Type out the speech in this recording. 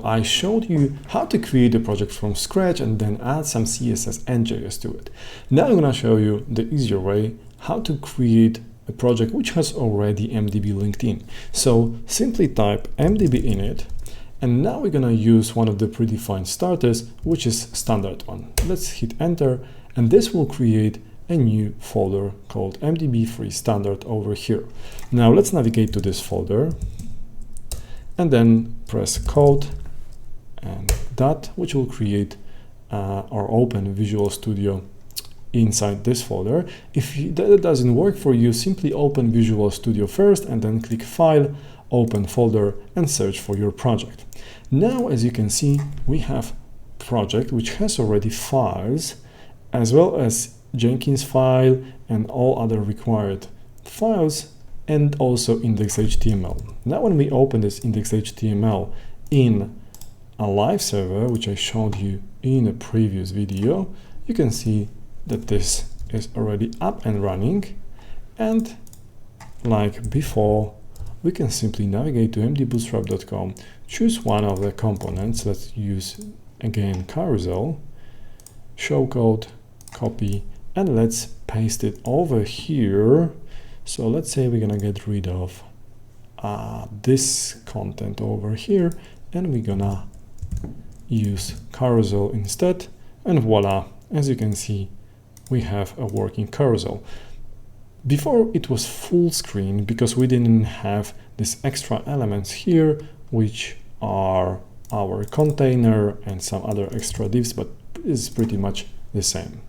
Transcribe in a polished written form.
I showed you how to create a project from scratch and then add some CSS and JS to it. Now I'm gonna show you the easier way how to create a project which has already MDB linked in. So simply type MDB in it, and now we're gonna use one of the predefined starters, which is standard one. Let's hit enter, and this will create a new folder called MDB free standard over here. Now let's navigate to this folder and then press code and that, which will create or open Visual Studio inside this folder. If that doesn't work for you, simply open Visual Studio first and then click File, Open Folder, and search for your project. Now, as you can see, we have a project which has already files as well as Jenkins file and all other required files, and also index.html. Now when we open this index.html in a live server, which I showed you in a previous video, you can see that this is already up and running, and like before, we can simply navigate to mdbootstrap.com, choose one of the components. Let's use again carousel, show code, copy, and let's paste it over here. So let's say we're gonna get rid of this content over here, and we're gonna use carousel instead, and voila, as you can see, we have a working carousel. Before it was full screen because we didn't have these extra elements here, which are our container and some other extra divs, but it's pretty much the same.